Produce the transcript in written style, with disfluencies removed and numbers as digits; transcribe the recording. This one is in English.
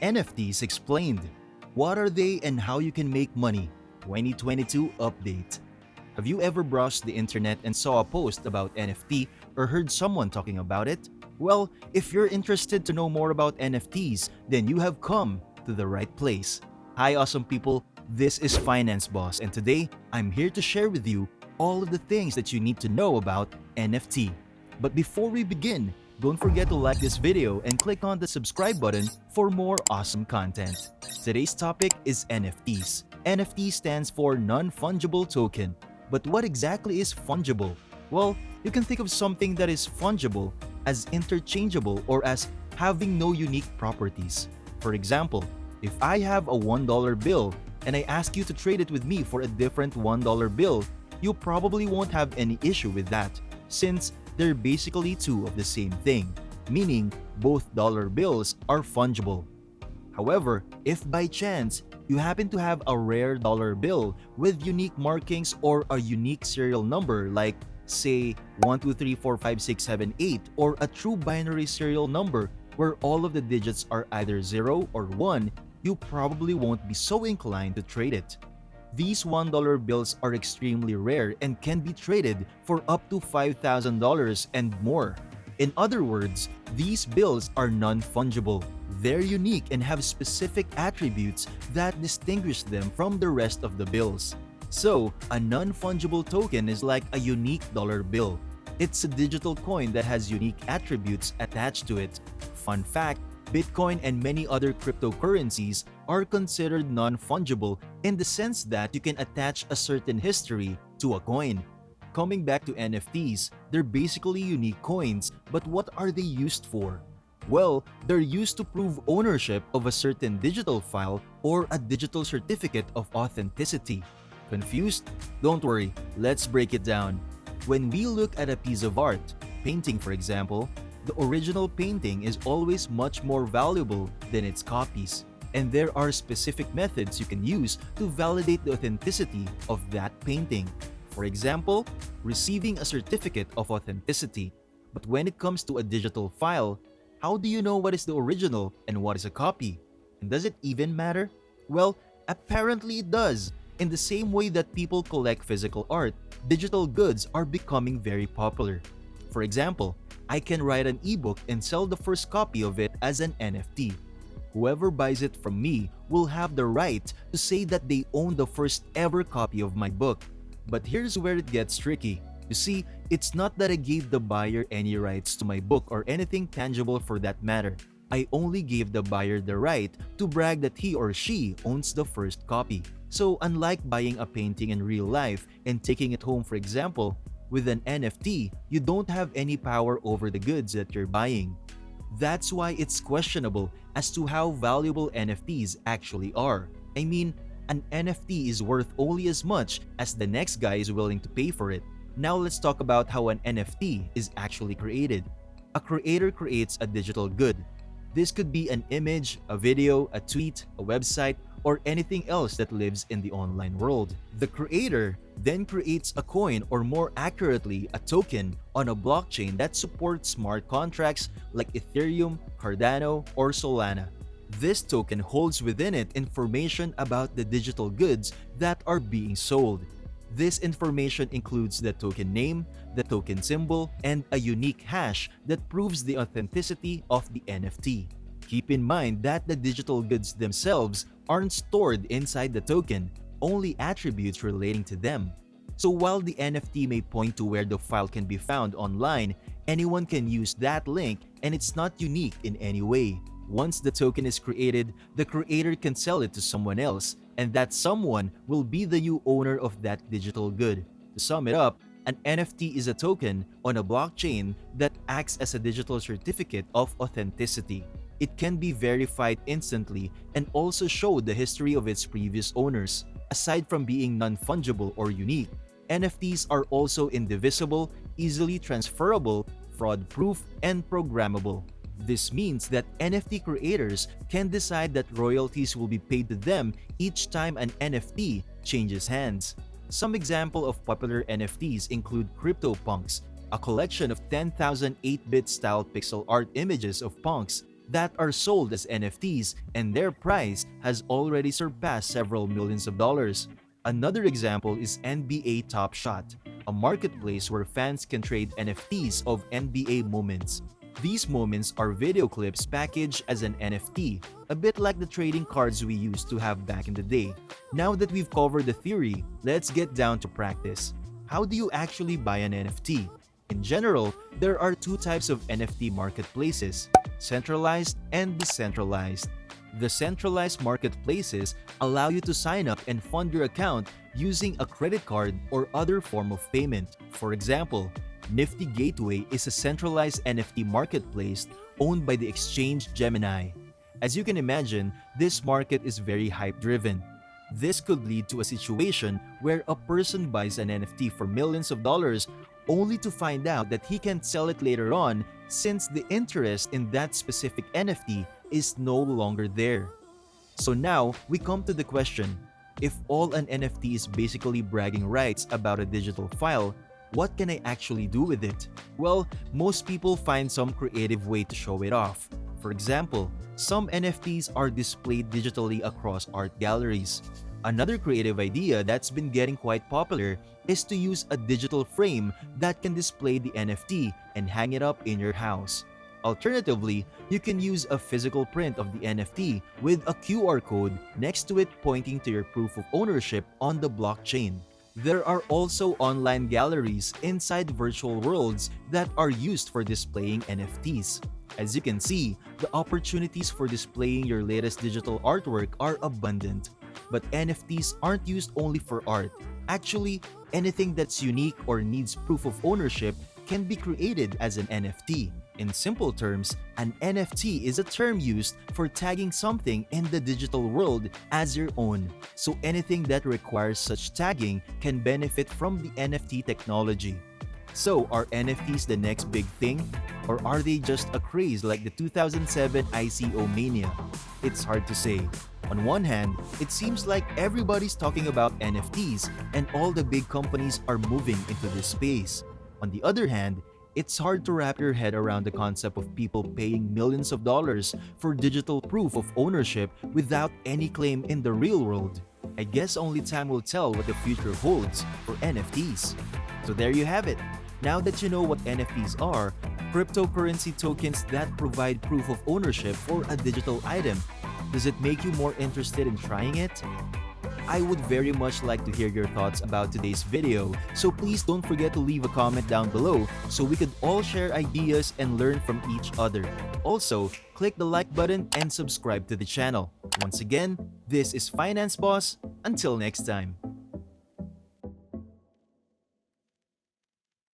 NFTs explained. What are they and how you can make money? 2022 update. Have you ever browsed the internet and saw a post about NFT or heard someone talking about it? Well, if you're interested to know more about NFTs, then you have come to the right place. Hi awesome people, this is Finance Boss and today I'm here to share with you all of the things that you need to know about NFT. But before we begin, don't forget to like this video and click on the subscribe button for more awesome content. Today's topic is NFTs. NFT stands for non-fungible token. But what exactly is fungible? Well, you can think of something that is fungible as interchangeable or as having no unique properties. For example, if I have a $1 bill and I ask you to trade it with me for a different $1 bill, you probably won't have any issue with that since they're basically two of the same thing, meaning both dollar bills are fungible. However, if by chance you happen to have a rare dollar bill with unique markings or a unique serial number like say 1234567 or a true binary serial number where all of the digits are either 0 or 1, you probably won't be so inclined to trade it. These $1 bills are extremely rare and can be traded for up to $5,000 and more. In other words, these bills are non-fungible. They're unique and have specific attributes that distinguish them from the rest of the bills. So, a non-fungible token is like a unique dollar bill. It's a digital coin that has unique attributes attached to it. Fun fact, Bitcoin and many other cryptocurrencies are considered non-fungible in the sense that you can attach a certain history to a coin. Coming back to NFTs, they're basically unique coins, but what are they used for? Well, they're used to prove ownership of a certain digital file or a digital certificate of authenticity. Confused? Don't worry, let's break it down. When we look at a piece of art, painting for example, the original painting is always much more valuable than its copies. And there are specific methods you can use to validate the authenticity of that painting. For example, receiving a certificate of authenticity. But when it comes to a digital file, how do you know what is the original and what is a copy? And does it even matter? Well, apparently it does. In the same way that people collect physical art, digital goods are becoming very popular. For example, I can write an ebook and sell the first copy of it as an NFT. Whoever buys it from me will have the right to say that they own the first ever copy of my book. But here's where it gets tricky. You see, it's not that I gave the buyer any rights to my book or anything tangible for that matter. I only gave the buyer the right to brag that he or she owns the first copy. So unlike buying a painting in real life and taking it home for example, with an NFT, you don't have any power over the goods that you're buying. That's why it's questionable as to how valuable NFTs actually are. I mean, an NFT is worth only as much as the next guy is willing to pay for it. Now let's talk about how an NFT is actually created. A creator creates a digital good. This could be an image, a video, a tweet, a website, or anything else that lives in the online world. The creator then creates a coin or more accurately a token on a blockchain that supports smart contracts like Ethereum, Cardano, or Solana. This token holds within it information about the digital goods that are being sold. This information includes the token name, the token symbol, and a unique hash that proves the authenticity of the NFT. Keep in mind that the digital goods themselves aren't stored inside the token, only attributes relating to them. So while the NFT may point to where the file can be found online, anyone can use that link and it's not unique in any way. Once the token is created, the creator can sell it to someone else, and that someone will be the new owner of that digital good. To sum it up, an NFT is a token on a blockchain that acts as a digital certificate of authenticity. It can be verified instantly and also show the history of its previous owners. Aside from being non-fungible or unique, NFTs are also indivisible, easily transferable, fraud-proof, and programmable. This means that NFT creators can decide that royalties will be paid to them each time an NFT changes hands. Some example of popular NFTs include CryptoPunks, a collection of 10,000 8-bit style pixel art images of punks that are sold as NFTs, and their price has already surpassed several millions of dollars. Another example is NBA Top Shot, a marketplace where fans can trade NFTs of NBA moments. These moments are video clips packaged as an NFT, a bit like the trading cards we used to have back in the day. Now that we've covered the theory, let's get down to practice. How do you actually buy an NFT? In general, there are two types of NFT marketplaces: centralized and decentralized. The centralized marketplaces allow you to sign up and fund your account using a credit card or other form of payment. For example, Nifty Gateway is a centralized NFT marketplace owned by the exchange Gemini. As you can imagine, this market is very hype-driven. This could lead to a situation where a person buys an NFT for millions of dollars only to find out that he can't sell it later on since the interest in that specific NFT is no longer there. So now we come to the question, if all an NFT is basically bragging rights about a digital file, what can I actually do with it? Well, most people find some creative way to show it off. For example, some NFTs are displayed digitally across art galleries. Another creative idea that's been getting quite popular is to use a digital frame that can display the NFT and hang it up in your house. Alternatively, you can use a physical print of the NFT with a QR code next to it pointing to your proof of ownership on the blockchain. There are also online galleries inside virtual worlds that are used for displaying NFTs. As you can see, the opportunities for displaying your latest digital artwork are abundant. But NFTs aren't used only for art. Actually, anything that's unique or needs proof of ownership can be created as an NFT. In simple terms, an NFT is a term used for tagging something in the digital world as your own. So anything that requires such tagging can benefit from the NFT technology. So are NFTs the next big thing? Or are they just a craze like the 2007 ICO mania? It's hard to say. On one hand, it seems like everybody's talking about NFTs and all the big companies are moving into this space. On the other hand, it's hard to wrap your head around the concept of people paying millions of dollars for digital proof of ownership without any claim in the real world. I guess only time will tell what the future holds for NFTs. So there you have it. Now that you know what NFTs are, cryptocurrency tokens that provide proof of ownership for a digital item, does it make you more interested in trying it? I would very much like to hear your thoughts about today's video, so please don't forget to leave a comment down below so we could all share ideas and learn from each other. Also, click the like button and subscribe to the channel. Once again, this is Finance Boss. Until next time.